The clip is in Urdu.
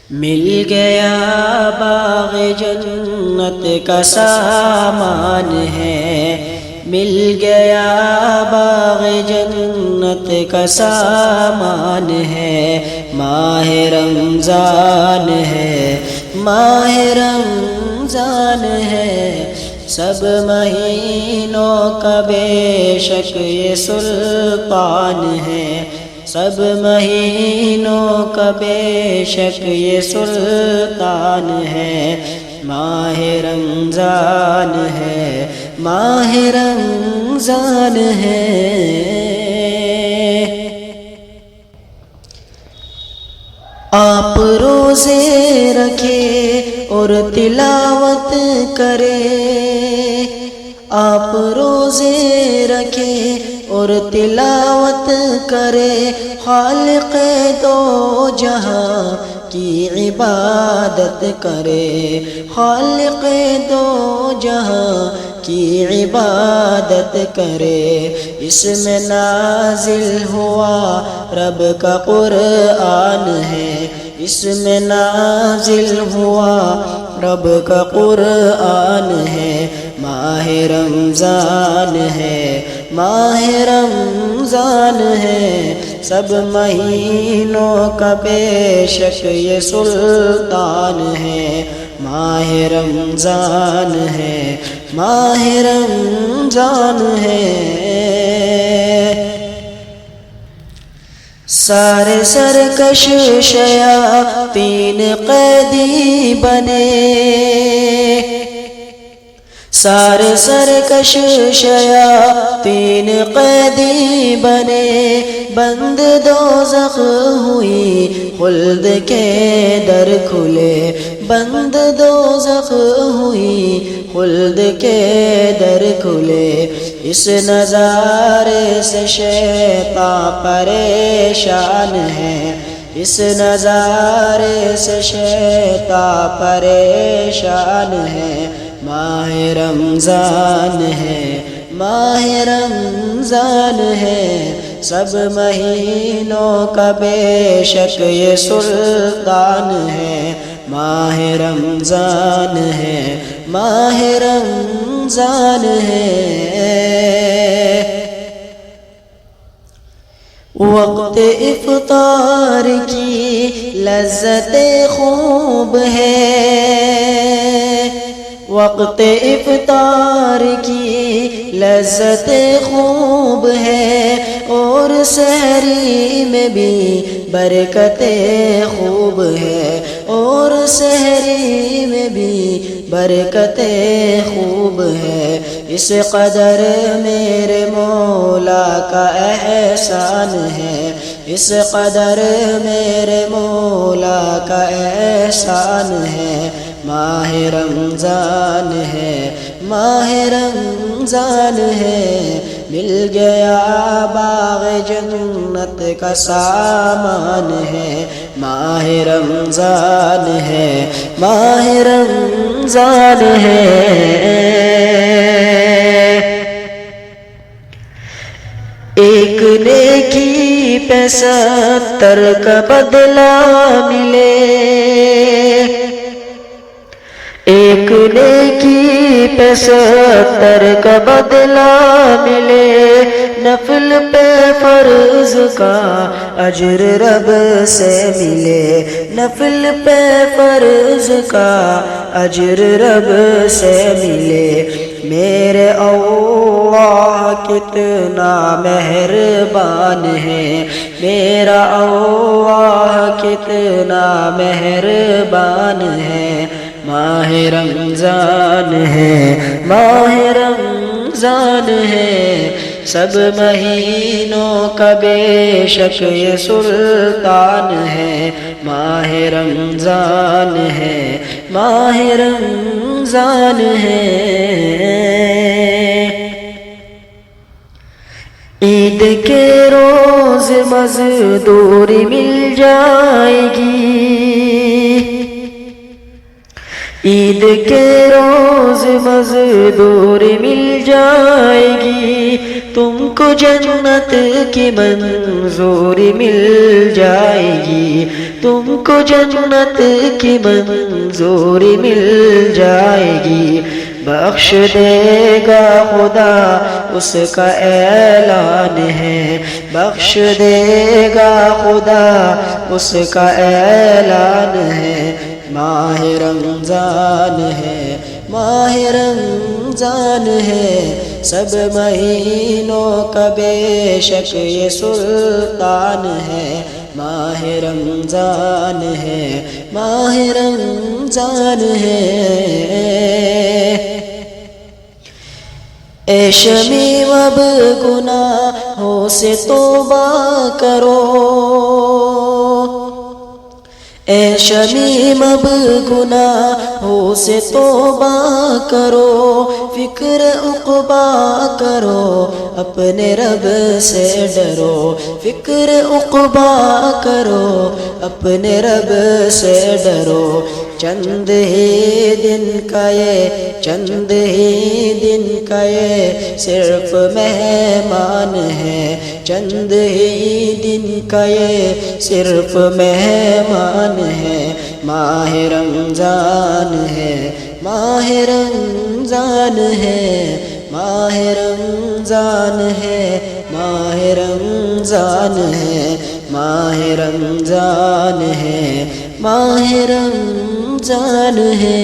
مل گیا باغ جنت کا سامان ہے، مل گیا باغ جنت کا سامان ہے، ماہ رمضان ہے، ماہ رمضان ہے، سب مہینوں کا بے شک یہ سلطان ہے، سب مہینوں کا بے شک یہ سلطان ہے، ماہ رمضان ہے، ماہ رمضان ہے۔ آپ روزے رکھے اور تلاوت کرے، آپ روزے رکھے اور تلاوت کرے، خالق دو جہاں کی عبادت کرے، خالق دو جہاں کی عبادت کرے، اس میں نازل ہوا رب کا قرآن ہے، اس میں نازل ہوا رب کا قرآن ہے، ماہ رمضان ہے، ماہ رمضان ہے، سب مہینوں کا بے شک یہ سلطان ہے، ماہ رمضان ہے، ماہ رمضان ہے۔ سارے سرکش شیاطین قیدی بنے، سارے سرکش شیاطین قیدی بنے، بند دوزخ ہوئی خلد کے در کھلے، بند دوزخ ہوئی خلد کے در کھلے، اس نظارے سے شیطان پریشان ہے، اس نظارے سے شیطان پریشان ہے، ماہ رمضان ہے، ماہ رمضان ہے، سب مہینوں کا بے شک یہ سلطان ہے، ماہ رمضان ہے، ماہ رمضان ہے۔ وقت افطار کی لذت خوب ہے، وقت افطار کی لذت خوب ہے، اور سحری میں بھی برکت خوب ہے، اور سحری میں بھی برکت خوب ہے، اس قدر میرے مولا کا احسان ہے، اس قدر میرے مولا کا احسان ہے، ماہ رمضان ہے، ماہ رمضان ہے، مل گیا باغ جنت کا سامان ہے، ماہ رمضان ہے، ماہ رمضان ہے۔ ایک نیکی پہ 70 کا بدلہ ملے، ایک نیکی پہ 70 کا بدلہ ملے، نفل پہ فرض کا اجر رب سے ملے، نفل پہ فرض کا اجر رب سے ملے، میرے اللہ کتنا مہربان ہے، میرا اللہ کتنا مہربان ہے، ماہ رمضان ہے، ماہ رمضان ہے، سب مہینوں کا بے شک یہ سلطان ہے، ماہ رمضان ہے، ماہ رمضان ہے۔ عید کے روز مزدوری مل جائے گی، عید کے روز مزدور مل جائے گی، تم کو جنت کی منظوری مل جائے گی، تم کو جنت کی منظوری مل جائے گی۔ بخش دے گا خدا اس کا اعلان ہے، بخش دے گا خدا اس کا اعلان ہے۔ ماہ رمضان ہے، ماہ رمضان ہے، سب مہینوں کا بے شک یہ سلطان ہے۔ ماہ رمضان ہے، ماہ رمضان ہے۔ اے شمیم اب گناہوں سے توبہ کرو، اے شمیم اب گناہوں سے توبہ کرو، فکر عقبا کرو، اپنے رب سے ڈرو، فکر عقبا کرو، اپنے رب سے ڈرو۔ چند ہی دن کا یہ، چند ہی دن کا یہ صرف مہمان ہے، چند ہی دن کا یہ صرف مہمان ہے۔ ماہ رمضان ہے، ماہ رمضان ہے، ماہ رمضان ہے، ماہ رمضان ہے، ماہ رمضان ہے، ماہ رمضان ہے۔